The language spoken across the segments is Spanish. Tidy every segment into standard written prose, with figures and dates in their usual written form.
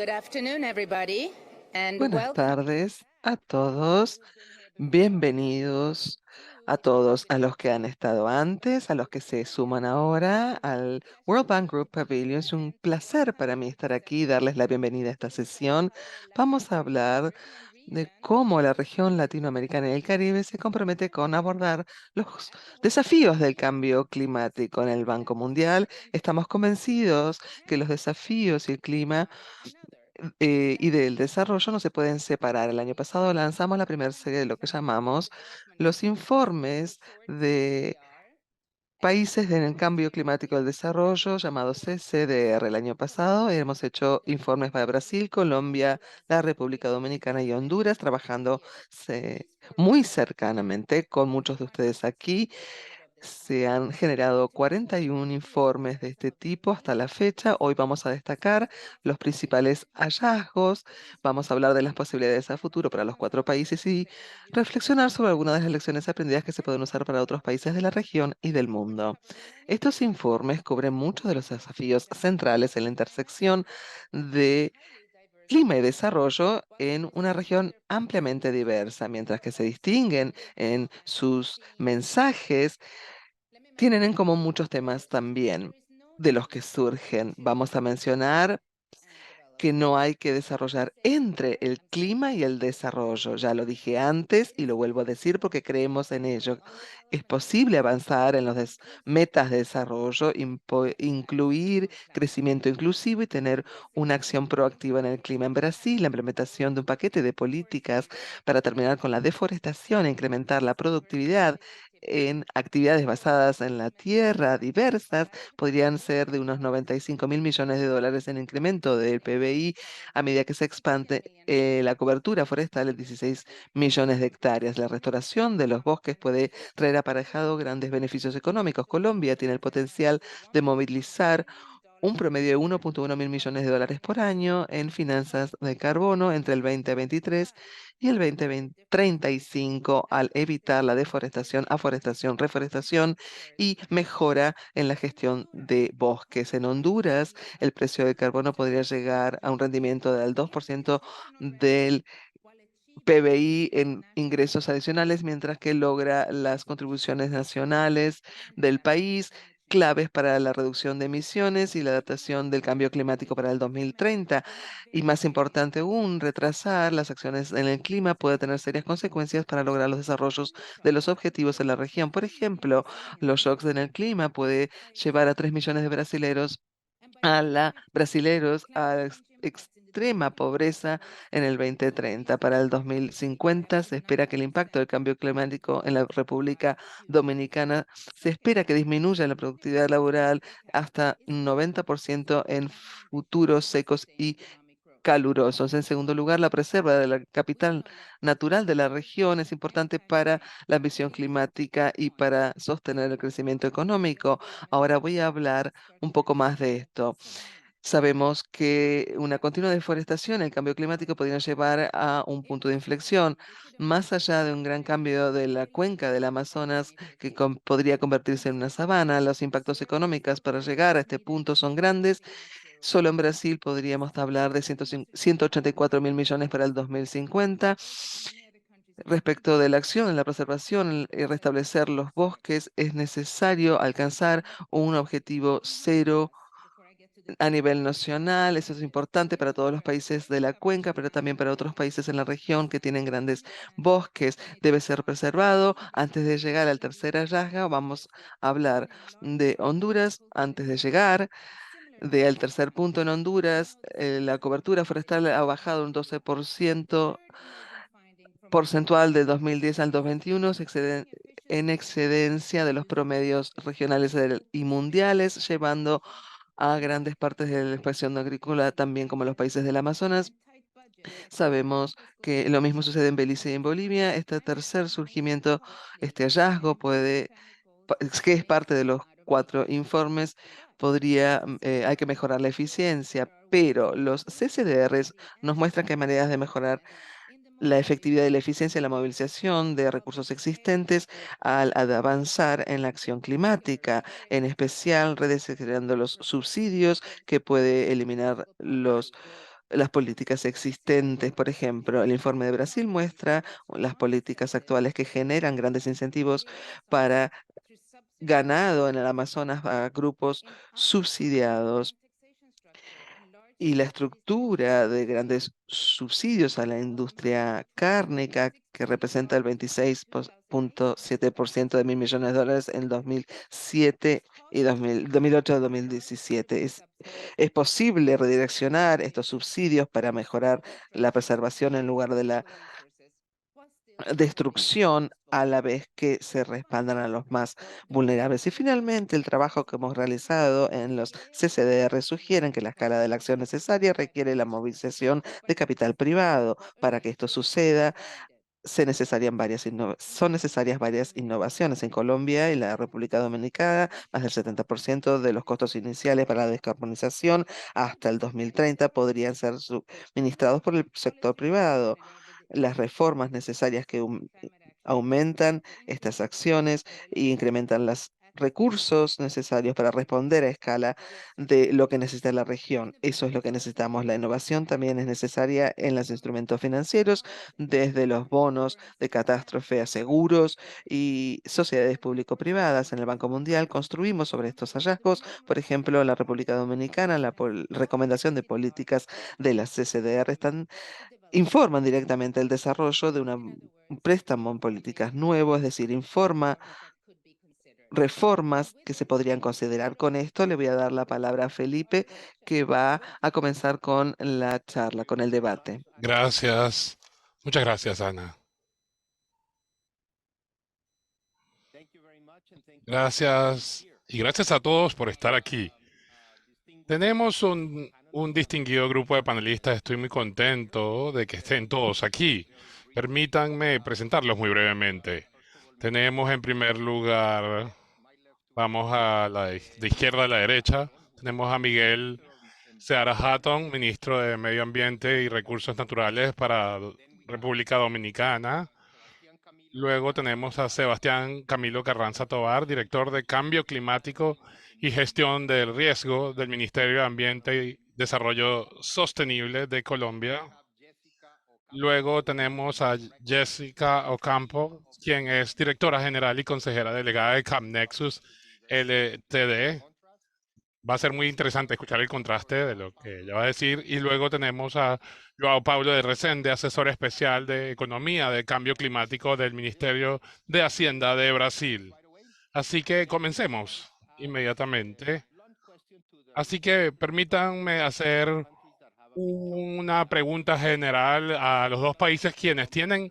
Good afternoon, everybody, and Buenas welcome. tardes a todos. Bienvenidos a todos, a los que han estado antes, a los que se suman ahora al World Bank Group Pavilion. Es un placer para mí estar aquí y darles la bienvenida a esta sesión. Vamos a hablar de cómo la región latinoamericana y el Caribe se compromete con abordar los desafíos del cambio climático. En el Banco Mundial estamos convencidos que los desafíos y el clima y del desarrollo no se pueden separar. El año pasado lanzamos la primera serie de lo que llamamos los informes de países en el cambio climático y el desarrollo, llamados CCDR. El año pasado hemos hecho informes para Brasil, Colombia, la República Dominicana y Honduras, trabajando muy cercanamente con muchos de ustedes aquí. Se han generado 41 informes de este tipo hasta la fecha. Hoy vamos a destacar los principales hallazgos, vamos a hablar de las posibilidades a futuro para los cuatro países y reflexionar sobre algunas de las lecciones aprendidas que se pueden usar para otros países de la región y del mundo. Estos informes cubren muchos de los desafíos centrales en la intersección de clima y desarrollo en una región ampliamente diversa, mientras que se distinguen en sus mensajes, tienen en común muchos temas también de los que surgen. Vamos a mencionar que no hay que desarrollar entre el clima y el desarrollo. Ya lo dije antes y lo vuelvo a decir porque creemos en ello. Es posible avanzar en los metas de desarrollo, incluir crecimiento inclusivo y tener una acción proactiva en el clima. En Brasil, la implementación de un paquete de políticas para terminar con la deforestación e incrementar la productividad en actividades basadas en la tierra diversas podrían ser de unos 95.000 millones de dólares en incremento del PBI a medida que se expande la cobertura forestal en 16 millones de hectáreas. La restauración de los bosques puede traer aparejado grandes beneficios económicos. Colombia tiene el potencial de movilizar un promedio de 1,1 mil millones de dólares por año en finanzas de carbono entre el 2023 y el 2035 al evitar la deforestación, aforestación, reforestación y mejora en la gestión de bosques. En Honduras, el precio de carbono podría llegar a un rendimiento del 2% del PBI en ingresos adicionales, mientras que logra las contribuciones nacionales del país, claves para la reducción de emisiones y la adaptación del cambio climático para el 2030. Y más importante aún, retrasar las acciones en el clima puede tener serias consecuencias para lograr los desarrollos de los objetivos en la región. Por ejemplo, los shocks en el clima puede llevar a 3 millones de brasileros a extrema pobreza en el 2030. Para el 2050 se espera que el impacto del cambio climático en la República Dominicana se espera que disminuya la productividad laboral hasta un 90% en futuros secos y calurosos. En segundo lugar, la preserva de la capital natural de la región es importante para la ambición climática y para sostener el crecimiento económico. Ahora voy a hablar un poco más de esto. Sabemos que una continua deforestación, el cambio climático podría llevar a un punto de inflexión, más allá de un gran cambio de la cuenca del Amazonas que podría convertirse en una sabana. Los impactos económicos para llegar a este punto son grandes. Solo en Brasil podríamos hablar de 184 mil millones para el 2050. Respecto de la acción en la preservación y restablecer los bosques, es necesario alcanzar un objetivo cero a nivel nacional. Eso es importante para todos los países de la cuenca, pero también para otros países en la región que tienen grandes bosques. Debe ser preservado. Antes de llegar al tercer hallazgo, vamos a hablar de Honduras. Antes de llegar del tercer punto en Honduras, la cobertura forestal ha bajado un 12% porcentual de 2010 al 2021, en excedencia de los promedios regionales y mundiales, llevando a grandes partes de la expansión agrícola, también como los países del Amazonas. Sabemos que lo mismo sucede en Belice y en Bolivia. Este tercer surgimiento, este hallazgo es que es parte de los cuatro informes, hay que mejorar la eficiencia, pero los CCDRs nos muestran que hay maneras de mejorar la efectividad y la eficiencia de la movilización de recursos existentes al avanzar en la acción climática, en especial rediseñando los subsidios que puede eliminar los las políticas existentes. Por ejemplo, el informe de Brasil muestra las políticas actuales que generan grandes incentivos para ganado en el Amazonas a grupos subsidiados y la estructura de grandes subsidios a la industria cárnica, que representa el 26,7% de $1.000 millones en 2007 y 2008 a 2017. Es posible redireccionar estos subsidios para mejorar la preservación en lugar de la destrucción a la vez que se respaldan a los más vulnerables. Y finalmente, el trabajo que hemos realizado en los CCDR sugieren que la escala de la acción necesaria requiere la movilización de capital privado. Para que esto suceda, son necesarias varias innovaciones. En Colombia y la República Dominicana, más del 70% de los costos iniciales para la descarbonización hasta el 2030 podrían ser suministrados por el sector privado. Las reformas necesarias que aumentan estas acciones e incrementan los recursos necesarios para responder a escala de lo que necesita la región. Eso es lo que necesitamos. La innovación también es necesaria en los instrumentos financieros, desde los bonos de catástrofe a seguros y sociedades público-privadas. En el Banco Mundial construimos sobre estos hallazgos, por ejemplo, en la República Dominicana, la recomendación de políticas de las CCDR informan directamente el desarrollo de un préstamo en políticas nuevo, es decir, informa reformas que se podrían considerar. Con esto le voy a dar la palabra a Felipe, que va a comenzar con la charla, con el debate. Gracias. Muchas gracias, Ana. Gracias. Y gracias a todos por estar aquí. Tenemos un distinguido grupo de panelistas. Estoy muy contento de que estén todos aquí. Permítanme presentarlos muy brevemente. Tenemos en primer lugar, vamos a de izquierda a la derecha, tenemos a Miguel Seara Hatton, ministro de Medio Ambiente y Recursos Naturales para República Dominicana. Luego tenemos a Sebastián Camilo Carranza Tovar, director de Cambio Climático y Gestión del Riesgo del Ministerio de Ambiente y Desarrollo Sostenible de Colombia. Luego tenemos a Jessica Ocampo, quien es directora general y consejera delegada de CAPNexus LTD. Va a ser muy interesante escuchar el contraste de lo que ella va a decir. Y luego tenemos a Joao Paulo de Resende, asesor especial de Economía de Cambio Climático del Ministerio de Hacienda de Brasil. Así que comencemos inmediatamente. Así que permítanme hacer una pregunta general a los dos países quienes tienen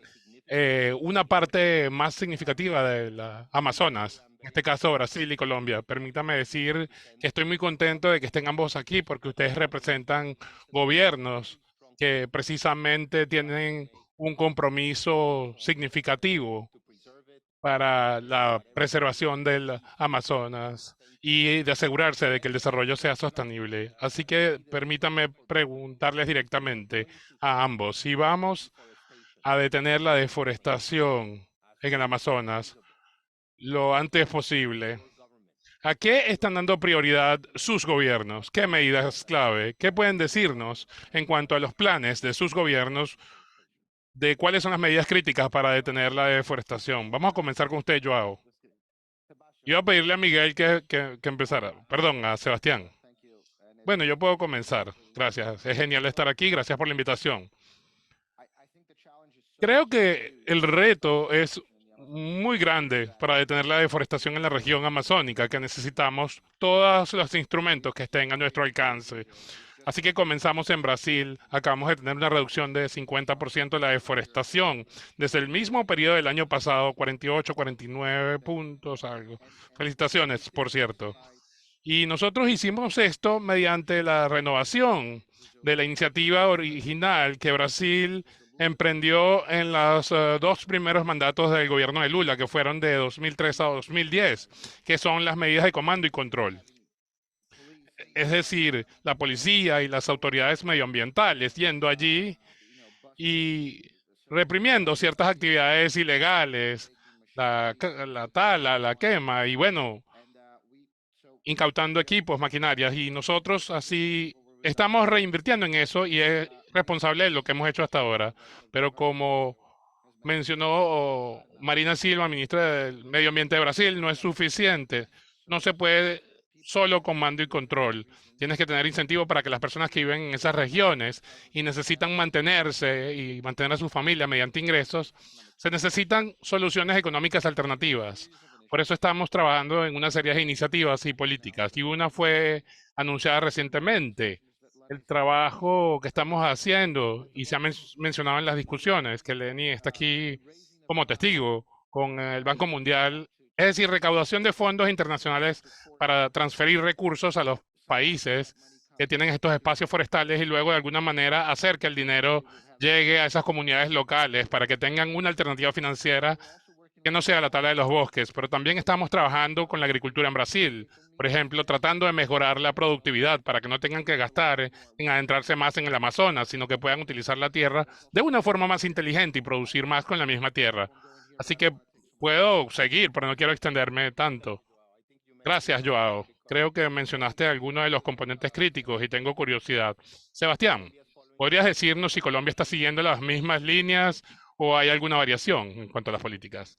una parte más significativa de la Amazonas, en este caso Brasil y Colombia. Permítame decir que estoy muy contento de que estén ambos aquí porque ustedes representan gobiernos que precisamente tienen un compromiso significativo para la preservación del Amazonas y de asegurarse de que el desarrollo sea sostenible. Así que permítanme preguntarles directamente a ambos, si vamos a detener la deforestación en el Amazonas lo antes posible, ¿a qué están dando prioridad sus gobiernos? ¿Qué medidas clave? ¿Qué pueden decirnos en cuanto a los planes de sus gobiernos de cuáles son las medidas críticas para detener la deforestación? Vamos a comenzar con usted, Joao. Yo iba a pedirle a Miguel que empezara. Perdón, a Sebastián. Bueno, yo puedo comenzar. Gracias. Es genial estar aquí. Gracias por la invitación. Creo que el reto es muy grande para detener la deforestación en la región amazónica, que necesitamos todos los instrumentos que estén a nuestro alcance. Así que comenzamos en Brasil. Acabamos de tener una reducción de 50% de la deforestación desde el mismo periodo del año pasado, 48, 49 puntos, algo. Felicitaciones, por cierto. Y nosotros hicimos esto mediante la renovación de la iniciativa original que Brasil emprendió en los dos primeros mandatos del gobierno de Lula, que fueron de 2003 a 2010, que son las medidas de comando y control. Es decir, la policía y las autoridades medioambientales yendo allí y reprimiendo ciertas actividades ilegales, la tala, la quema y bueno, incautando equipos, maquinarias. Y nosotros así estamos reinvirtiendo en eso y es responsable de lo que hemos hecho hasta ahora. Pero como mencionó Marina Silva, ministra del Medio Ambiente de Brasil, no es suficiente. No se puede solo con mando y control. Tienes que tener incentivo para que las personas que viven en esas regiones y necesitan mantenerse y mantener a su familia mediante ingresos, se necesitan soluciones económicas alternativas. Por eso estamos trabajando en una serie de iniciativas y políticas. Y una fue anunciada recientemente, el trabajo que estamos haciendo y se ha mencionado en las discusiones, que Lenny está aquí como testigo con el Banco Mundial, es decir, recaudación de fondos internacionales para transferir recursos a los países que tienen estos espacios forestales y luego de alguna manera hacer que el dinero llegue a esas comunidades locales para que tengan una alternativa financiera que no sea la tala de los bosques, pero también estamos trabajando con la agricultura en Brasil, por ejemplo, tratando de mejorar la productividad para que no tengan que gastar en adentrarse más en el Amazonas, sino que puedan utilizar la tierra de una forma más inteligente y producir más con la misma tierra. Así que puedo seguir, pero no quiero extenderme tanto. Gracias, Joao. Creo que mencionaste algunos de los componentes críticos y tengo curiosidad. Sebastián, ¿podrías decirnos si Colombia está siguiendo las mismas líneas o hay alguna variación en cuanto a las políticas?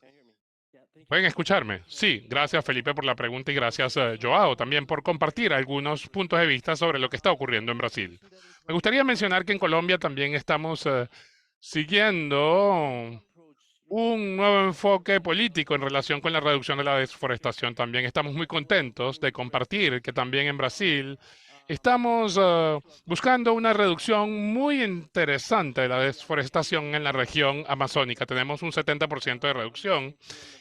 ¿Pueden escucharme? Sí, gracias Felipe por la pregunta y gracias Joao también por compartir algunos puntos de vista sobre lo que está ocurriendo en Brasil. Me gustaría mencionar que en Colombia también estamos siguiendo un nuevo enfoque político en relación con la reducción de la deforestación. También estamos muy contentos de compartir que también en Brasil estamos buscando una reducción muy interesante de la deforestación en la región amazónica. Tenemos un 70% de reducción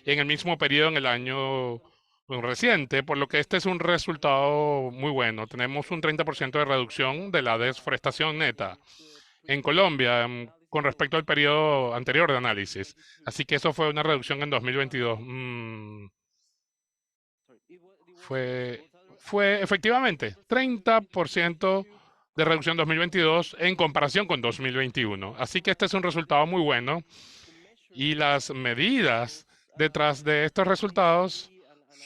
en el mismo periodo en el año reciente, por lo que este es un resultado muy bueno. Tenemos un 30% de reducción de la deforestación neta en Colombia con respecto al periodo anterior de análisis. Así que eso fue una reducción en 2022. Fue efectivamente 30% de reducción en 2022 en comparación con 2021. Así que este es un resultado muy bueno y las medidas detrás de estos resultados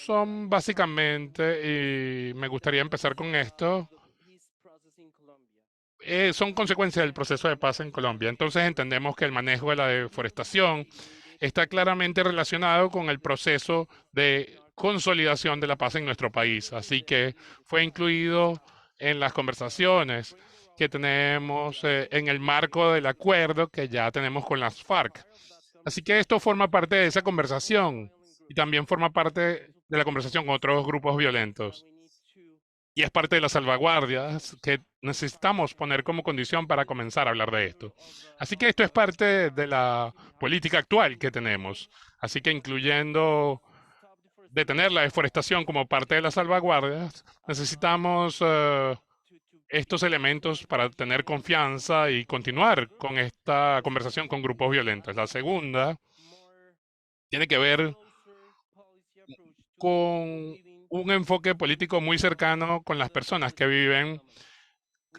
son básicamente, y me gustaría empezar con esto, son consecuencia del proceso de paz en Colombia. Entonces entendemos que el manejo de la deforestación está claramente relacionado con el proceso de consolidación de la paz en nuestro país. Así que fue incluido en las conversaciones que tenemos en el marco del acuerdo que ya tenemos con las FARC. Así que esto forma parte de esa conversación y también forma parte de la conversación con otros grupos violentos. Y es parte de las salvaguardias que necesitamos poner como condición para comenzar a hablar de esto. Así que esto es parte de la política actual que tenemos. Así que incluyendo detener la deforestación como parte de las salvaguardias, necesitamos estos elementos para tener confianza y continuar con esta conversación con grupos violentos. La segunda tiene que ver con un enfoque político muy cercano con las personas que viven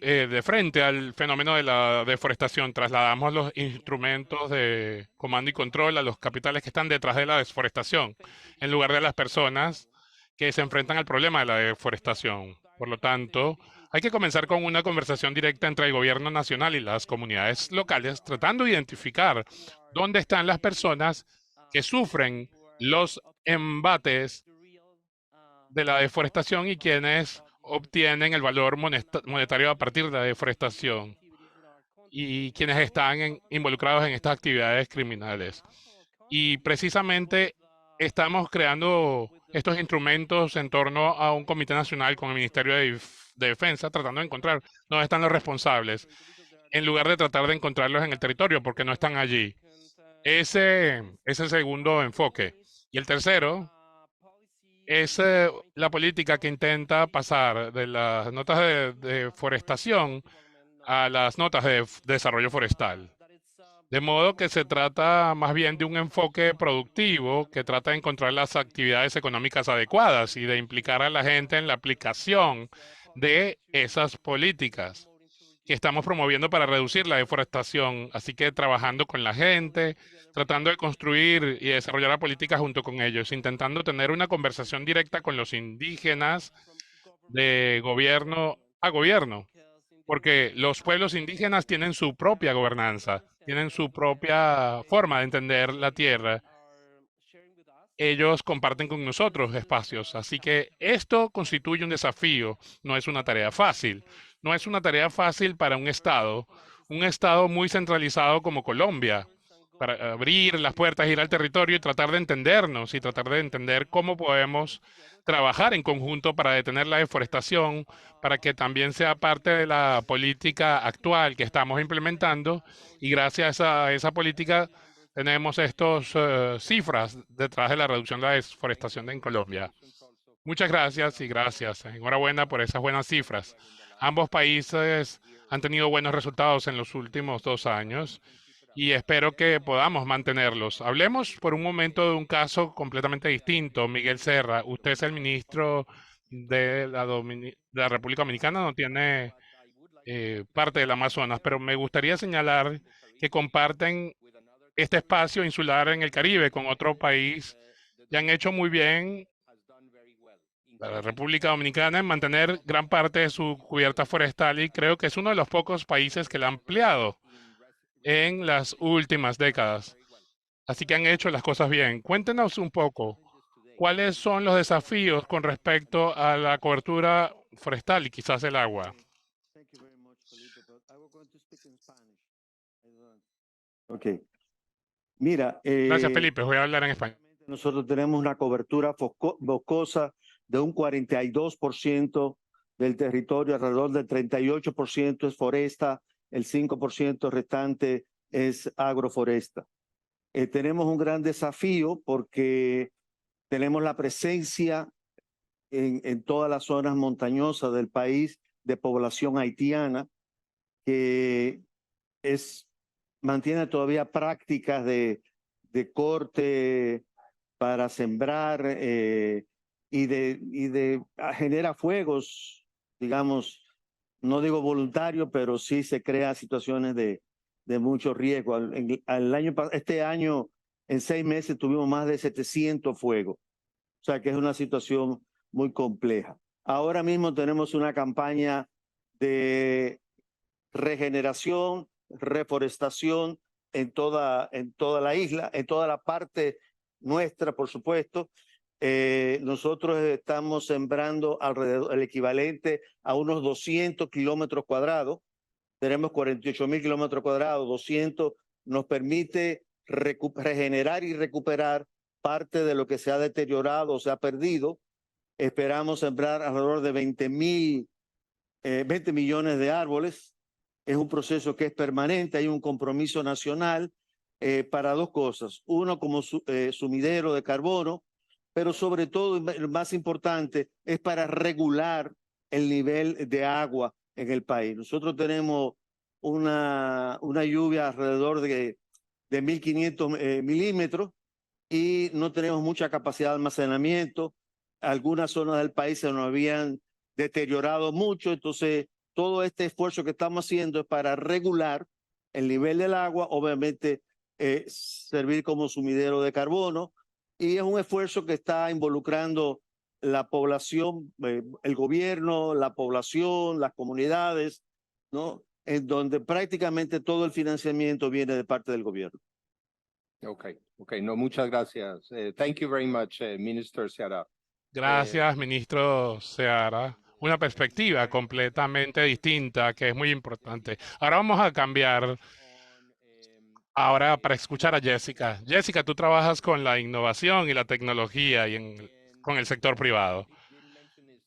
de frente al fenómeno de la deforestación. Trasladamos los instrumentos de comando y control a los capitales que están detrás de la deforestación, en lugar de las personas que se enfrentan al problema de la deforestación. Por lo tanto, hay que comenzar con una conversación directa entre el gobierno nacional y las comunidades locales, tratando de identificar dónde están las personas que sufren los embates de la deforestación y quienes obtienen el valor monetario a partir de la deforestación y quienes están involucrados en estas actividades criminales. Y precisamente estamos creando estos instrumentos en torno a un comité nacional con el Ministerio de Defensa, tratando de encontrar dónde están los responsables, en lugar de tratar de encontrarlos en el territorio, porque no están allí. Ese es el segundo enfoque. Y el tercero es la política que intenta pasar de las notas de deforestación a las notas de desarrollo forestal. De modo que se trata más bien de un enfoque productivo que trata de encontrar las actividades económicas adecuadas y de implicar a la gente en la aplicación de esas políticas que estamos promoviendo para reducir la deforestación. Así que trabajando con la gente, tratando de construir y desarrollar la política junto con ellos, intentando tener una conversación directa con los indígenas de gobierno a gobierno, porque los pueblos indígenas tienen su propia gobernanza, tienen su propia forma de entender la tierra. Ellos comparten con nosotros espacios, así que esto constituye un desafío, no es una tarea fácil. No es una tarea fácil para un Estado muy centralizado como Colombia, para abrir las puertas, ir al territorio y tratar de entendernos y tratar de entender cómo podemos trabajar en conjunto para detener la deforestación, para que también sea parte de la política actual que estamos implementando y gracias a esa política tenemos estas cifras detrás de la reducción de la deforestación en Colombia. Muchas gracias y gracias. Enhorabuena por esas buenas cifras. Ambos países han tenido buenos resultados en los últimos 2 años y espero que podamos mantenerlos. Hablemos por un momento de un caso completamente distinto. Miguel Serra, usted es el ministro de la República Dominicana, no tiene parte del Amazonas, pero me gustaría señalar que comparten este espacio insular en el Caribe con otro país y han hecho muy bien la República Dominicana en mantener gran parte de su cubierta forestal y creo que es uno de los pocos países que la ha ampliado en las últimas décadas. Así que han hecho las cosas bien. Cuéntenos un poco, ¿cuáles son los desafíos con respecto a la cobertura forestal y quizás el agua? Ok. Mira, Gracias, Felipe. Voy a hablar en español. nosotros tenemos una cobertura boscosa de un 42% del territorio, alrededor del 38% es foresta, el 5% restante es agroforesta. Tenemos un gran desafío porque tenemos la presencia en todas las zonas montañosas del país de población haitiana que mantiene todavía prácticas de corte para sembrar genera fuegos, digamos, no digo voluntarios, pero sí se crea situaciones de mucho riesgo. Este año, en 6 meses, tuvimos más de 700 fuegos. O sea que es una situación muy compleja. Ahora mismo tenemos una campaña de regeneración, reforestación en toda la isla, en toda la parte nuestra, por supuesto. Nosotros estamos sembrando alrededor, el equivalente a unos 200 kilómetros cuadrados. Tenemos 48,000 kilómetros cuadrados, 200 nos permite regenerar y recuperar parte de lo que se ha deteriorado o se ha perdido. Esperamos sembrar alrededor de 20 millones de árboles. Es un proceso que es permanente, hay un compromiso nacional para dos cosas. Uno, como sumidero de carbono, pero sobre todo, lo más importante, es para regular el nivel de agua en el país. Nosotros tenemos una lluvia alrededor de 1.500 milímetros y no tenemos mucha capacidad de almacenamiento. Algunas zonas del país se nos habían deteriorado mucho, entonces todo este esfuerzo que estamos haciendo es para regular el nivel del agua, obviamente servir como sumidero de carbono, y es un esfuerzo que está involucrando la población, el gobierno, la población, las comunidades, ¿no? En donde prácticamente todo el financiamiento viene de parte del gobierno. Okay. No, muchas gracias. Thank you very much, Minister Seara. Gracias, ministro Seara. Una perspectiva completamente distinta que es muy importante. Ahora vamos a cambiar ahora para escuchar a Jessica. Jessica, tú trabajas con la innovación y la tecnología y con el sector privado.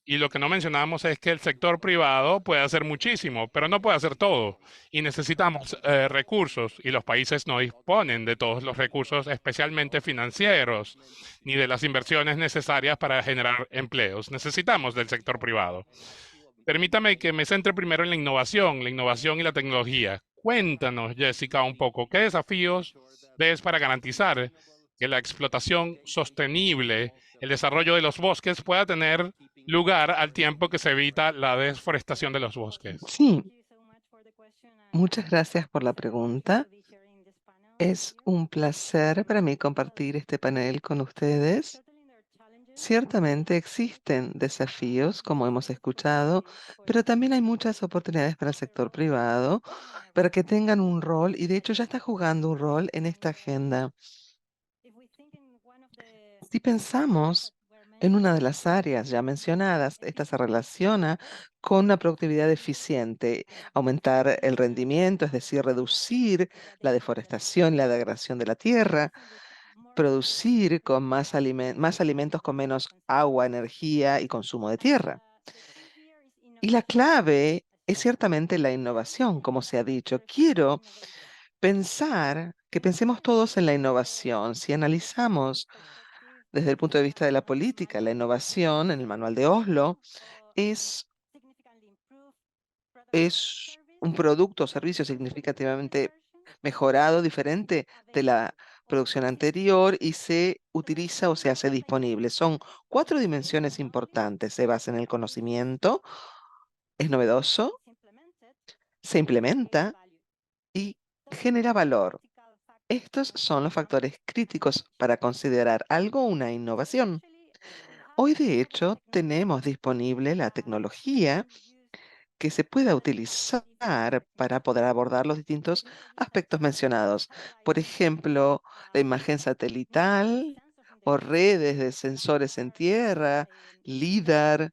Y lo que no mencionamos es que el sector privado puede hacer muchísimo, pero no puede hacer todo. Y necesitamos recursos y los países no disponen de todos los recursos, especialmente financieros, ni de las inversiones necesarias para generar empleos. Necesitamos del sector privado. Permítame que me centre primero en la innovación y la tecnología. Cuéntanos, Jessica, un poco, ¿qué desafíos ves para garantizar que la explotación sostenible, el desarrollo de los bosques pueda tener lugar al tiempo que se evita la desforestación de los bosques? Sí, muchas gracias por la pregunta. Es un placer para mí compartir este panel con ustedes. Ciertamente existen desafíos, como hemos escuchado, pero también hay muchas oportunidades para el sector privado, para que tengan un rol, y de hecho ya está jugando un rol en esta agenda. Si pensamos en una de las áreas ya mencionadas, esta se relaciona con una productividad eficiente, aumentar el rendimiento, es decir, reducir la deforestación y la degradación de la tierra, producir con más alimentos con menos agua, energía y consumo de tierra. Y la clave es ciertamente la innovación, como se ha dicho. Quiero que pensemos todos en la innovación. Si analizamos desde el punto de vista de la política, la innovación en el Manual de Oslo es, es un producto o servicio significativamente mejorado, diferente de la producción anterior y se utiliza o se hace disponible. Son cuatro dimensiones importantes. Se basa en el conocimiento, es novedoso, se implementa y genera valor. Estos son los factores críticos para considerar algo una innovación. Hoy, de hecho, tenemos disponible la tecnología que se pueda utilizar para poder abordar los distintos aspectos mencionados. Por ejemplo, la imagen satelital o redes de sensores en tierra, LIDAR,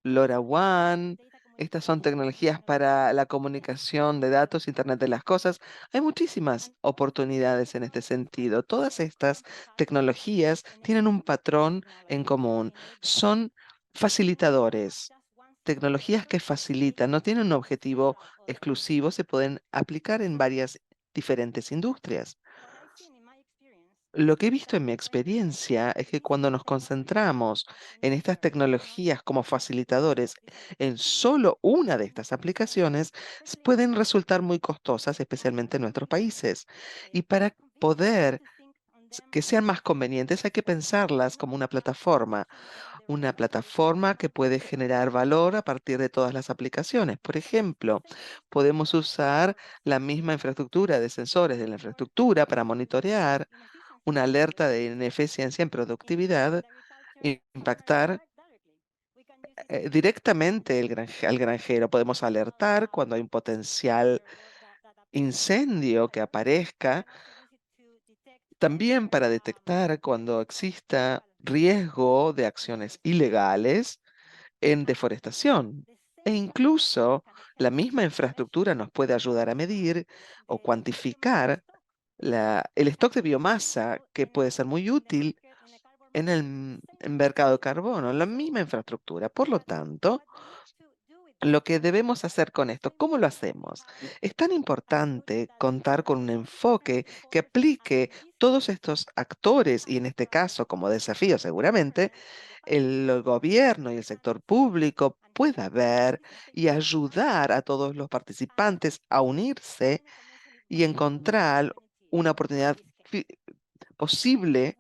LoRaWAN. Estas son tecnologías para la comunicación de datos, Internet de las cosas. Hay muchísimas oportunidades en este sentido. Todas estas tecnologías tienen un patrón en común. Son facilitadores, tecnologías que facilitan, no tienen un objetivo exclusivo, se pueden aplicar en varias diferentes industrias. Lo que he visto en mi experiencia es que cuando nos concentramos en estas tecnologías como facilitadores en solo una de estas aplicaciones, pueden resultar muy costosas, especialmente en nuestros países. Y para poder que sean más convenientes, hay que pensarlas como una plataforma que puede generar valor a partir de todas las aplicaciones. Por ejemplo, podemos usar la misma infraestructura de sensores de la infraestructura para monitorear una alerta de ineficiencia en productividad, impactar directamente al granjero. Podemos alertar cuando hay un potencial incendio que aparezca, también para detectar cuando exista riesgo de acciones ilegales en deforestación. E incluso la misma infraestructura nos puede ayudar a medir o cuantificar el stock de biomasa, que puede ser muy útil en el mercado de carbono, la misma infraestructura. Por lo tanto, lo que debemos hacer con esto, ¿cómo lo hacemos? Es tan importante contar con un enfoque que aplique todos estos actores y en este caso como desafío seguramente el gobierno y el sector público pueda ver y ayudar a todos los participantes a unirse y encontrar una oportunidad posible.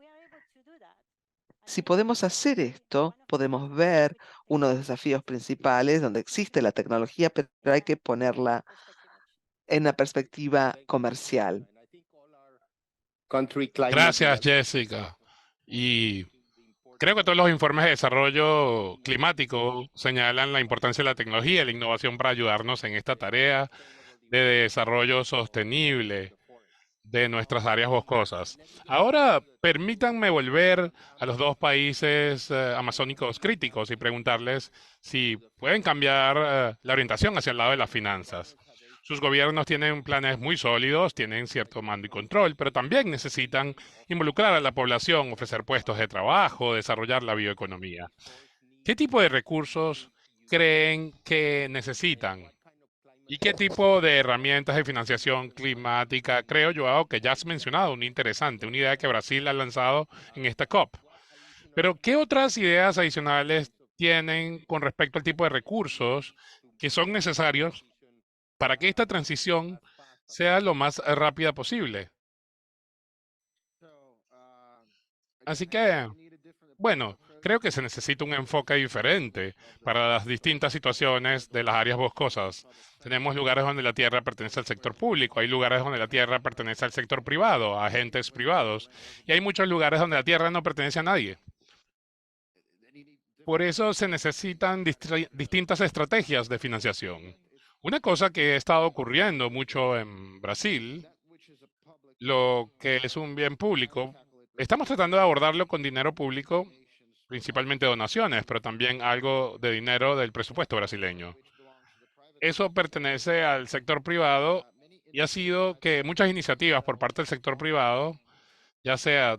Si podemos hacer esto, podemos ver uno de los desafíos principales donde existe la tecnología, pero hay que ponerla en la perspectiva comercial. Gracias, Jessica. Y creo que todos los informes de desarrollo climático señalan la importancia de la tecnología y la innovación para ayudarnos en esta tarea de desarrollo sostenible de nuestras áreas boscosas. Ahora, permítanme volver a los dos países amazónicos críticos y preguntarles si pueden cambiar la orientación hacia el lado de las finanzas. Sus gobiernos tienen planes muy sólidos, tienen cierto mando y control, pero también necesitan involucrar a la población, ofrecer puestos de trabajo, desarrollar la bioeconomía. ¿Qué tipo de recursos creen que necesitan? ¿Y qué tipo de herramientas de financiación climática creo, Joao, que ya has mencionado, una interesante, una idea que Brasil ha lanzado en esta COP? Pero ¿qué otras ideas adicionales tienen con respecto al tipo de recursos que son necesarios para que esta transición sea lo más rápida posible? Así que, bueno, creo que se necesita un enfoque diferente para las distintas situaciones de las áreas boscosas. Tenemos lugares donde la tierra pertenece al sector público, hay lugares donde la tierra pertenece al sector privado, a agentes privados, y hay muchos lugares donde la tierra no pertenece a nadie. Por eso se necesitan distintas estrategias de financiación. Una cosa que ha estado ocurriendo mucho en Brasil, lo que es un bien público, estamos tratando de abordarlo con dinero público, principalmente donaciones, pero también algo de dinero del presupuesto brasileño. Eso pertenece al sector privado y ha sido que muchas iniciativas por parte del sector privado, ya sea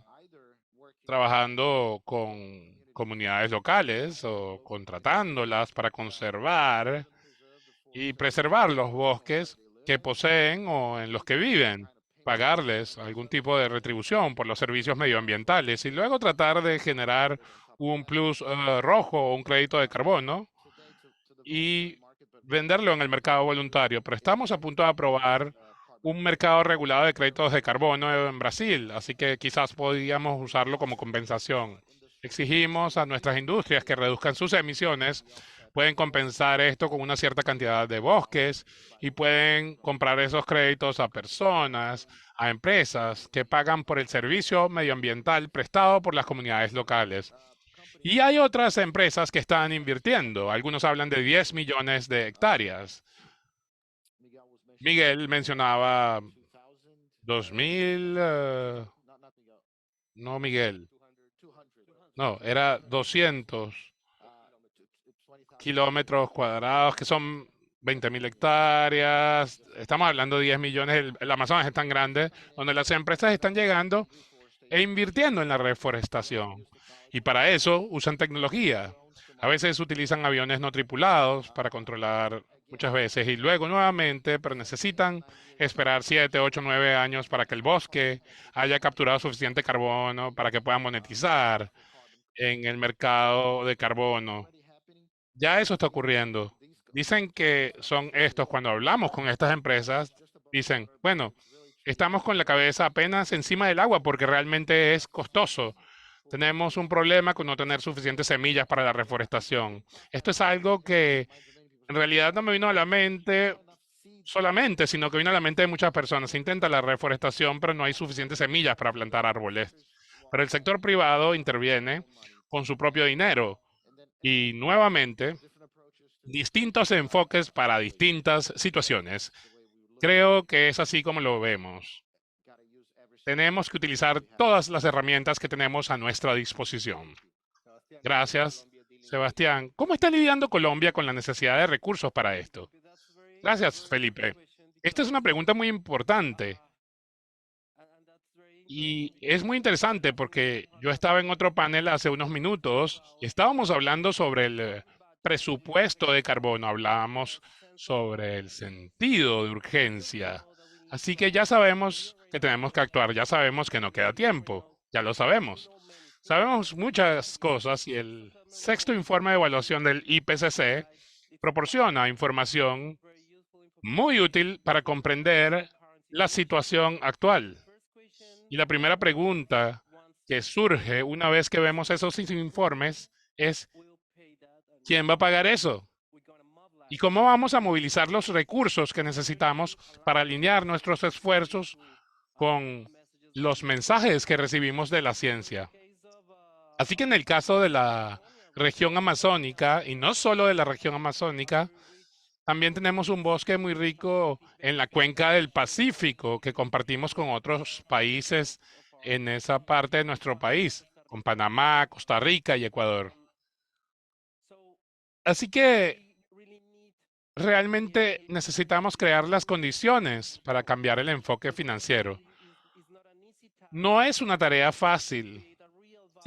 trabajando con comunidades locales o contratándolas para conservar y preservar los bosques que poseen o en los que viven, pagarles algún tipo de retribución por los servicios medioambientales y luego tratar de generar un plus rojo o un crédito de carbono y venderlo en el mercado voluntario. Pero estamos a punto de aprobar un mercado regulado de créditos de carbono en Brasil, así que quizás podríamos usarlo como compensación. Exigimos a nuestras industrias que reduzcan sus emisiones, pueden compensar esto con una cierta cantidad de bosques y pueden comprar esos créditos a personas, a empresas que pagan por el servicio medioambiental prestado por las comunidades locales. Y hay otras empresas que están invirtiendo. Algunos hablan de 10 millones de hectáreas. Miguel mencionaba 2000, no Miguel, no, era 200 kilómetros cuadrados, que son 20.000 hectáreas. Estamos hablando de 10 millones. El Amazonas es tan grande, donde las empresas están llegando e invirtiendo en la reforestación. Y para eso usan tecnología. A veces utilizan aviones no tripulados para controlar muchas veces y luego nuevamente, pero necesitan esperar 7, 8, 9 años para que el bosque haya capturado suficiente carbono para que puedan monetizar en el mercado de carbono. Ya eso está ocurriendo. Dicen que son estos, cuando hablamos con estas empresas, dicen, bueno, estamos con la cabeza apenas encima del agua porque realmente es costoso. Tenemos un problema con no tener suficientes semillas para la reforestación. Esto es algo que en realidad no me vino a la mente solamente, sino que vino a la mente de muchas personas. Se intenta la reforestación, pero no hay suficientes semillas para plantar árboles. Pero el sector privado interviene con su propio dinero. Y nuevamente, distintos enfoques para distintas situaciones. Creo que es así como lo vemos. Tenemos que utilizar todas las herramientas que tenemos a nuestra disposición. Gracias, Sebastián. ¿Cómo está lidiando Colombia con la necesidad de recursos para esto? Gracias, Felipe. Esta es una pregunta muy importante. Y es muy interesante porque yo estaba en otro panel hace unos minutos y estábamos hablando sobre el presupuesto de carbono. Hablábamos sobre el sentido de urgencia. Así que ya sabemos que tenemos que actuar, ya sabemos que no queda tiempo, ya lo sabemos. Sabemos muchas cosas y el sexto informe de evaluación del IPCC proporciona información muy útil para comprender la situación actual. Y la primera pregunta que surge una vez que vemos esos informes es, ¿quién va a pagar eso? ¿Y cómo vamos a movilizar los recursos que necesitamos para alinear nuestros esfuerzos con los mensajes que recibimos de la ciencia? Así que en el caso de la región amazónica, y no solo de la región amazónica, también tenemos un bosque muy rico en la cuenca del Pacífico que compartimos con otros países en esa parte de nuestro país, con Panamá, Costa Rica y Ecuador. Así que realmente necesitamos crear las condiciones para cambiar el enfoque financiero. No es una tarea fácil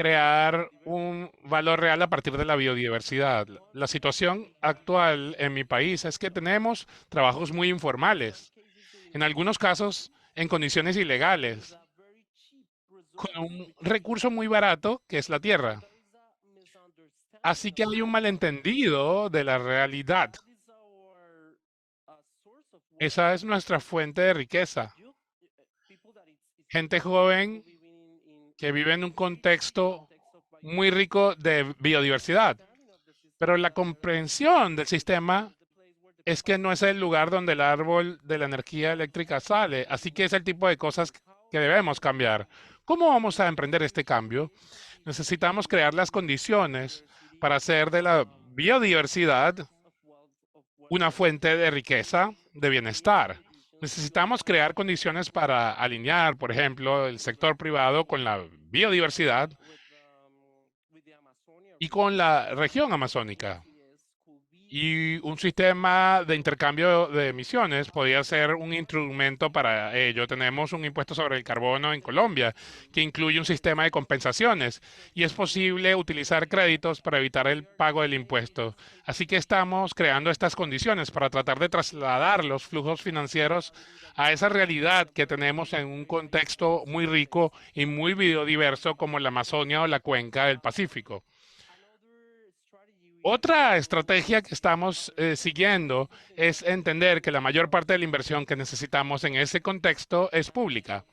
crear un valor real a partir de la biodiversidad. La situación actual en mi país es que tenemos trabajos muy informales, en algunos casos en condiciones ilegales, con un recurso muy barato que es la tierra. Así que hay un malentendido de la realidad. Esa es nuestra fuente de riqueza. Gente joven que vive en un contexto muy rico de biodiversidad. Pero la comprensión del sistema es que no es el lugar donde el árbol de la energía eléctrica sale. Así que es el tipo de cosas que debemos cambiar. ¿Cómo vamos a emprender este cambio? Necesitamos crear las condiciones para hacer de la biodiversidad una fuente de riqueza, de bienestar. Necesitamos crear condiciones para alinear, por ejemplo, el sector privado con la biodiversidad y con la región amazónica. Y un sistema de intercambio de emisiones podría ser un instrumento para ello. Tenemos un impuesto sobre el carbono en Colombia que incluye un sistema de compensaciones y es posible utilizar créditos para evitar el pago del impuesto. Así que estamos creando estas condiciones para tratar de trasladar los flujos financieros a esa realidad que tenemos en un contexto muy rico y muy biodiverso como la Amazonia o la cuenca del Pacífico. Otra estrategia que estamos siguiendo es entender que la mayor parte de la inversión que necesitamos en ese contexto es pública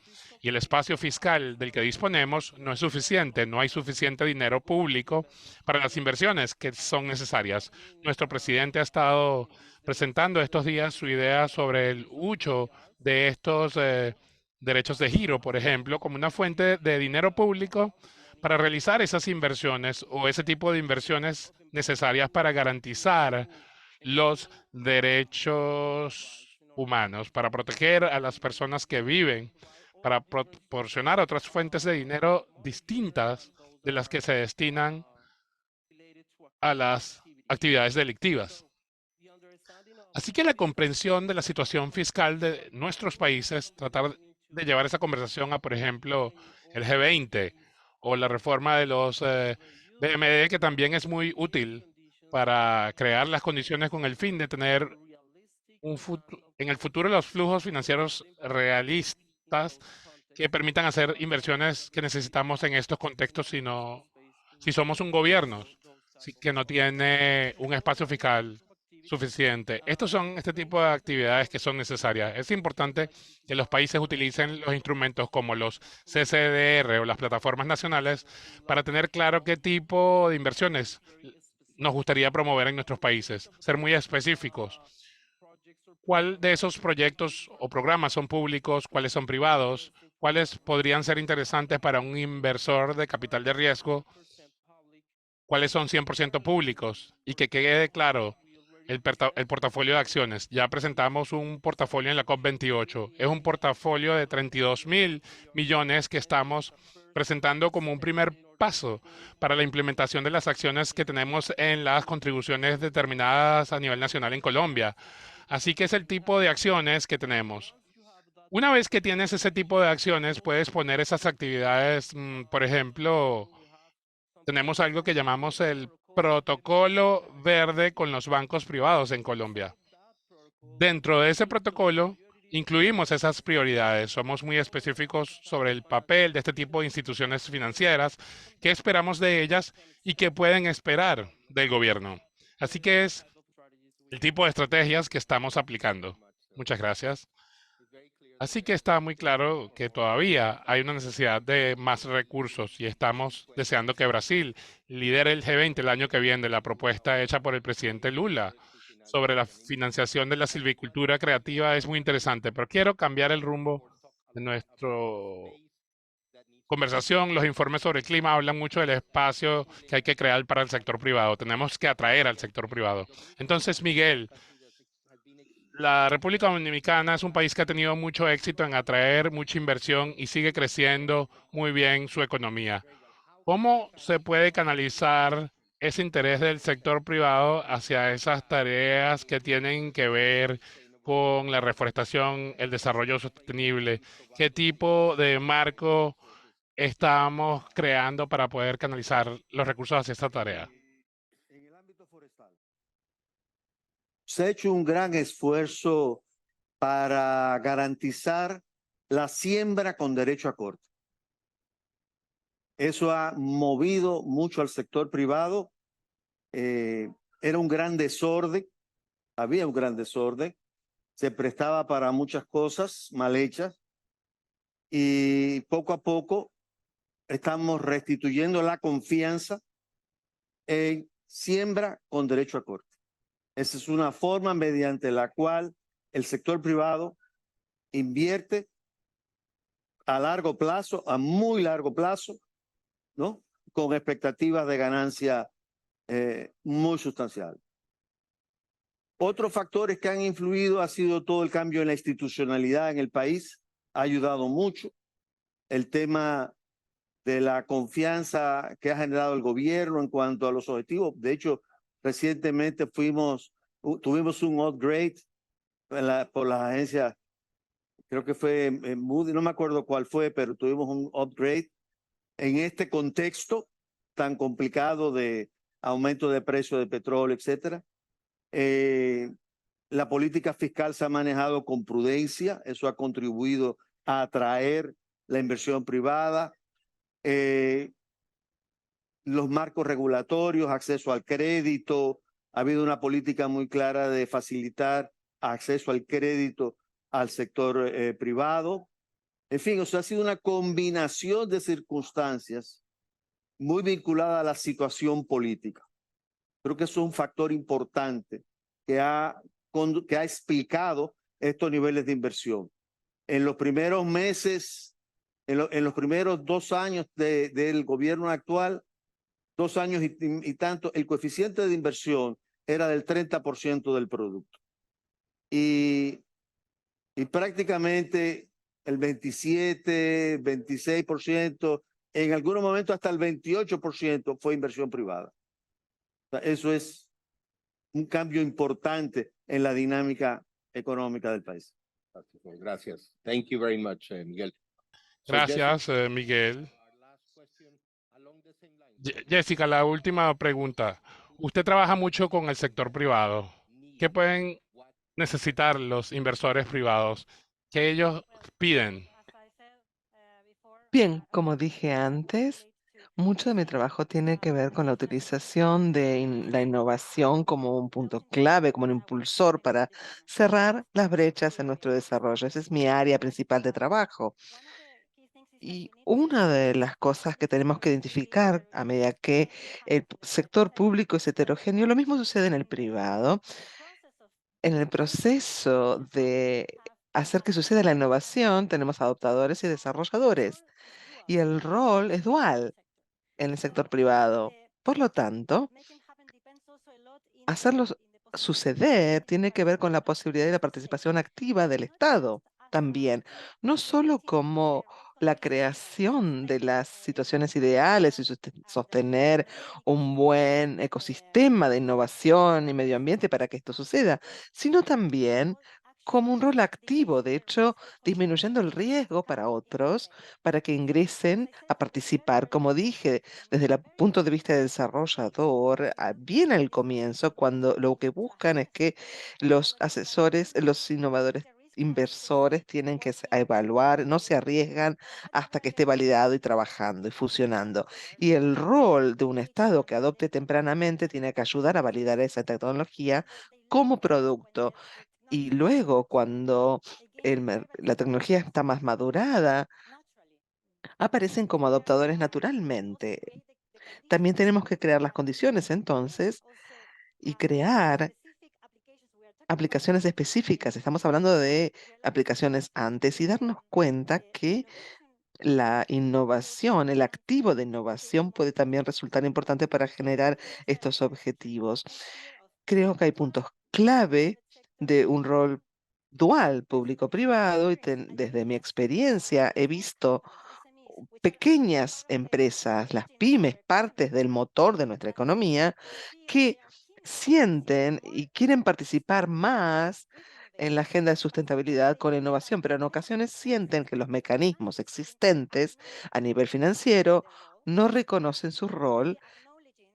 y el espacio fiscal del que disponemos no es suficiente, no hay suficiente dinero público para las inversiones que son necesarias. Nuestro presidente ha estado presentando estos días su idea sobre el uso de estos derechos de giro, por ejemplo, como una fuente de dinero público para realizar esas inversiones o ese tipo de inversiones necesarias para garantizar los derechos humanos, para proteger a las personas que viven, para proporcionar otras fuentes de dinero distintas de las que se destinan a las actividades delictivas. Así que la comprensión de la situación fiscal de nuestros países, tratar de llevar esa conversación a, por ejemplo, el G20 o la reforma de los BMD, que también es muy útil para crear las condiciones con el fin de tener en el futuro los flujos financieros realistas que permitan hacer inversiones que necesitamos en estos contextos si somos un gobierno que no tiene un espacio fiscal suficiente. Estos son este tipo de actividades que son necesarias. Es importante que los países utilicen los instrumentos como los CCDR o las plataformas nacionales para tener claro qué tipo de inversiones nos gustaría promover en nuestros países. Ser muy específicos. ¿Cuál de esos proyectos o programas son públicos? ¿Cuáles son privados? ¿Cuáles podrían ser interesantes para un inversor de capital de riesgo? ¿Cuáles son 100% públicos? Y que quede claro el portafolio de acciones. Ya presentamos un portafolio en la COP28. Es un portafolio de 32.000 millones que estamos presentando como un primer paso para la implementación de las acciones que tenemos en las contribuciones determinadas a nivel nacional en Colombia. Así que es el tipo de acciones que tenemos. Una vez que tienes ese tipo de acciones, puedes poner esas actividades, por ejemplo, tenemos algo que llamamos el protocolo verde con los bancos privados en Colombia. Dentro de ese protocolo, incluimos esas prioridades. Somos muy específicos sobre el papel de este tipo de instituciones financieras, qué esperamos de ellas y qué pueden esperar del gobierno. Así que es el tipo de estrategias que estamos aplicando. Muchas gracias. Así que está muy claro que todavía hay una necesidad de más recursos y estamos deseando que Brasil lidere el G20 el año que viene. La propuesta hecha por el presidente Lula sobre la financiación de la silvicultura creativa es muy interesante, pero quiero cambiar el rumbo de nuestra conversación. Los informes sobre el clima hablan mucho del espacio que hay que crear para el sector privado. Tenemos que atraer al sector privado. Entonces, Miguel, la República Dominicana es un país que ha tenido mucho éxito en atraer mucha inversión y sigue creciendo muy bien su economía. ¿Cómo se puede canalizar ese interés del sector privado hacia esas tareas que tienen que ver con la reforestación, el desarrollo sostenible? ¿Qué tipo de marco estamos creando para poder canalizar los recursos hacia esta tarea? En el ámbito forestal, se ha hecho un gran esfuerzo para garantizar la siembra con derecho a corte. Eso ha movido mucho al sector privado. Era un gran desorden, había un gran desorden, se prestaba para muchas cosas mal hechas y poco a poco estamos restituyendo la confianza en siembra con derecho a corte. Esa es una forma mediante la cual el sector privado invierte a largo plazo, a muy largo plazo, ¿no? Con expectativas de ganancia muy sustancial. Otros factores que han influido ha sido todo el cambio en la institucionalidad en el país, ha ayudado mucho. El tema de la confianza que ha generado el gobierno en cuanto a los objetivos. De hecho, recientemente tuvimos un upgrade por las agencias, creo que fue Moody, no me acuerdo cuál fue, pero tuvimos un upgrade en este contexto tan complicado de aumento de precio de petróleo, etcétera. La política fiscal se ha manejado con prudencia, eso ha contribuido a atraer la inversión privada. Los marcos regulatorios, acceso al crédito, ha habido una política muy clara de facilitar acceso al crédito al sector privado. En fin, o sea, ha sido una combinación de circunstancias muy vinculada a la situación política. Creo que eso es un factor importante que ha explicado estos niveles de inversión. En los primeros meses, en los primeros 2 años del gobierno actual, 2 años y tanto, el coeficiente de inversión era del 30% del producto. Y prácticamente el 27, 26%, en algunos momentos hasta el 28% fue inversión privada. O sea, eso es un cambio importante en la dinámica económica del país. Gracias. Thank you very much, Miguel. Gracias, Miguel. Jessica, la última pregunta. Usted trabaja mucho con el sector privado. ¿Qué pueden necesitar los inversores privados? ¿Qué ellos piden? Bien, como dije antes, mucho de mi trabajo tiene que ver con la utilización de la innovación como un punto clave, como un impulsor para cerrar las brechas en nuestro desarrollo. Esa es mi área principal de trabajo. Y una de las cosas que tenemos que identificar a medida que el sector público es heterogéneo, lo mismo sucede en el privado. En el proceso de hacer que suceda la innovación, tenemos adoptadores y desarrolladores, y el rol es dual en el sector privado. Por lo tanto, hacerlo suceder tiene que ver con la posibilidad de la participación activa del Estado también, no solo como la creación de las situaciones ideales y sostener un buen ecosistema de innovación y medio ambiente para que esto suceda, sino también como un rol activo, de hecho, disminuyendo el riesgo para otros, para que ingresen a participar, como dije, desde el punto de vista del desarrollador, bien al comienzo, cuando lo que buscan es que los asesores, los innovadores, inversores tienen que evaluar, no se arriesgan hasta que esté validado y trabajando y funcionando. Y el rol de un Estado que adopte tempranamente tiene que ayudar a validar esa tecnología como producto. Y luego, cuando la tecnología está más madurada, aparecen como adoptadores naturalmente. También tenemos que crear las condiciones entonces y crear aplicaciones específicas. Estamos hablando de aplicaciones antes y darnos cuenta que la innovación, el activo de innovación puede también resultar importante para generar estos objetivos. Creo que hay puntos clave de un rol dual público-privado y desde mi experiencia he visto pequeñas empresas, las pymes, partes del motor de nuestra economía, que sienten y quieren participar más en la agenda de sustentabilidad con la innovación, pero en ocasiones sienten que los mecanismos existentes a nivel financiero no reconocen su rol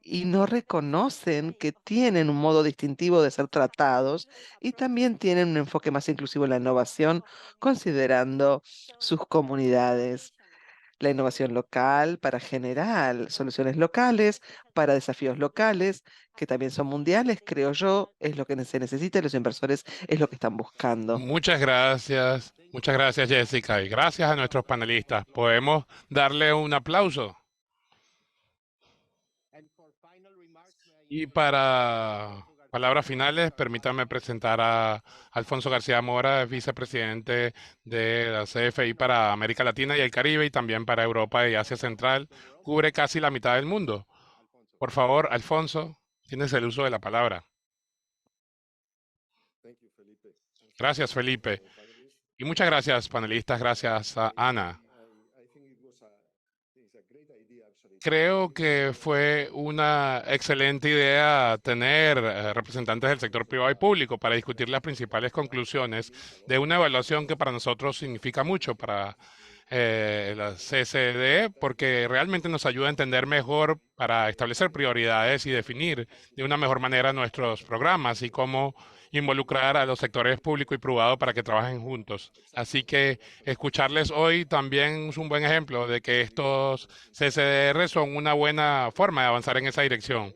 y no reconocen que tienen un modo distintivo de ser tratados y también tienen un enfoque más inclusivo en la innovación, considerando sus comunidades, la innovación local para generar soluciones locales, para desafíos locales, que también son mundiales, creo yo, es lo que se necesita y los inversores es lo que están buscando. Muchas gracias Jessica, y gracias a nuestros panelistas. ¿Podemos darle un aplauso? Y para palabras finales, permítame presentar a Alfonso García Mora, vicepresidente de la CFI para América Latina y el Caribe y también para Europa y Asia Central. Cubre casi la mitad del mundo. Por favor, Alfonso. Tienes el uso de la palabra. Gracias, Felipe. Y muchas gracias, panelistas. Gracias a Ana. Creo que fue una excelente idea tener representantes del sector privado y público para discutir las principales conclusiones de una evaluación que para nosotros significa mucho para la CCD, porque realmente nos ayuda a entender mejor para establecer prioridades y definir de una mejor manera nuestros programas y cómo involucrar a los sectores público y privado para que trabajen juntos. Así que escucharles hoy también es un buen ejemplo de que estos CCDR son una buena forma de avanzar en esa dirección.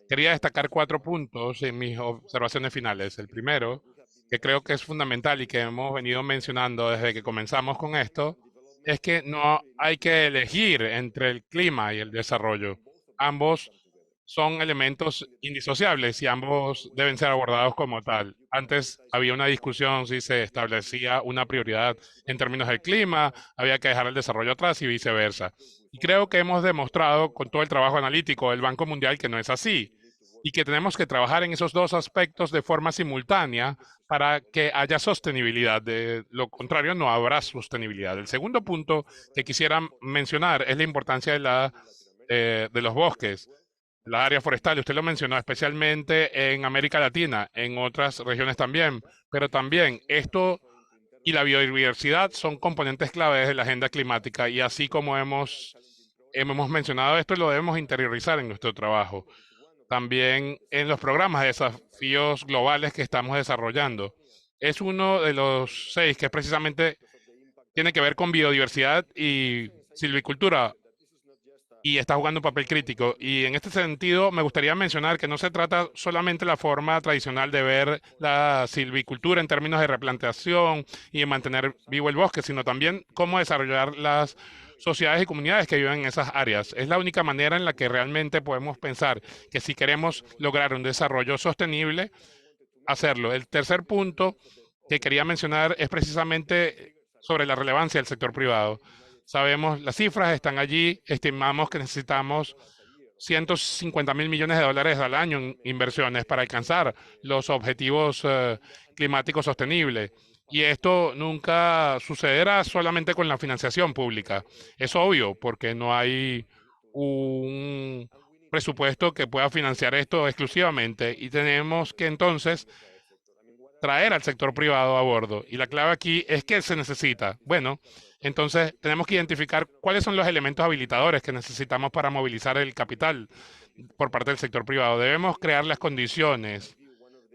Quería destacar 4 puntos en mis observaciones finales. El primero, que creo que es fundamental y que hemos venido mencionando desde que comenzamos con esto, es que no hay que elegir entre el clima y el desarrollo. Ambos son elementos indisociables y ambos deben ser abordados como tal. Antes había una discusión si se establecía una prioridad en términos del clima, había que dejar el desarrollo atrás y viceversa. Y creo que hemos demostrado con todo el trabajo analítico del Banco Mundial que no es así y que tenemos que trabajar en esos dos aspectos de forma simultánea para que haya sostenibilidad. De lo contrario, no habrá sostenibilidad. El segundo punto que quisiera mencionar es la importancia de los bosques. Las áreas forestales, usted lo mencionó, especialmente en América Latina, en otras regiones también, pero también esto y la biodiversidad son componentes claves de la agenda climática y así como hemos mencionado esto, lo debemos interiorizar en nuestro trabajo. También en los programas de desafíos globales que estamos desarrollando. Es uno de los 6 que precisamente tiene que ver con biodiversidad y silvicultura y está jugando un papel crítico. Y en este sentido, me gustaría mencionar que no se trata solamente de la forma tradicional de ver la silvicultura en términos de replantación y de mantener vivo el bosque, sino también cómo desarrollar las sociedades y comunidades que viven en esas áreas. Es la única manera en la que realmente podemos pensar que si queremos lograr un desarrollo sostenible, hacerlo. El tercer punto que quería mencionar es precisamente sobre la relevancia del sector privado. Sabemos, las cifras están allí, estimamos que necesitamos 150.000 millones de dólares al año en inversiones para alcanzar los objetivos climáticos sostenibles. Y esto nunca sucederá solamente con la financiación pública. Es obvio, porque no hay un presupuesto que pueda financiar esto exclusivamente y tenemos que entonces traer al sector privado a bordo. Y la clave aquí es que se necesita. Bueno, entonces tenemos que identificar cuáles son los elementos habilitadores que necesitamos para movilizar el capital por parte del sector privado. Debemos crear las condiciones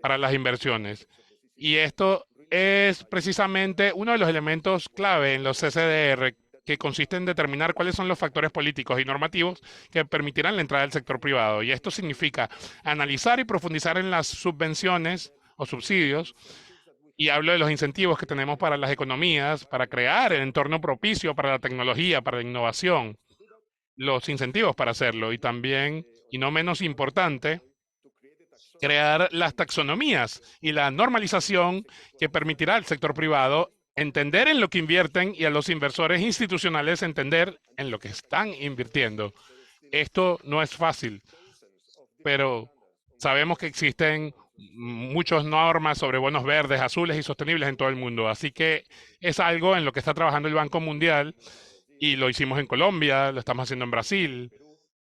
para las inversiones. Y esto es precisamente uno de los elementos clave en los CCDR, que consiste en determinar cuáles son los factores políticos y normativos que permitirán la entrada del sector privado. Y esto significa analizar y profundizar en las subvenciones o subsidios, y hablo de los incentivos que tenemos para las economías, para crear el entorno propicio para la tecnología, para la innovación, los incentivos para hacerlo, y también, y no menos importante, crear las taxonomías y la normalización que permitirá al sector privado entender en lo que invierten y a los inversores institucionales entender en lo que están invirtiendo. Esto no es fácil, pero sabemos que existen muchas normas sobre bonos verdes, azules y sostenibles en todo el mundo. Así que es algo en lo que está trabajando el Banco Mundial y lo hicimos en Colombia, lo estamos haciendo en Brasil,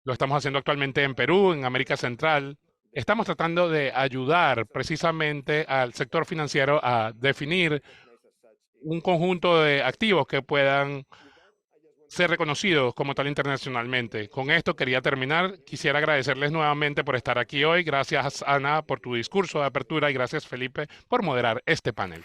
lo estamos haciendo actualmente en Perú, en América Central. Estamos tratando de ayudar precisamente al sector financiero a definir un conjunto de activos que puedan ser reconocidos como tal internacionalmente. Con esto quería terminar. Quisiera agradecerles nuevamente por estar aquí hoy. Gracias, Ana, por tu discurso de apertura y gracias, Felipe, por moderar este panel.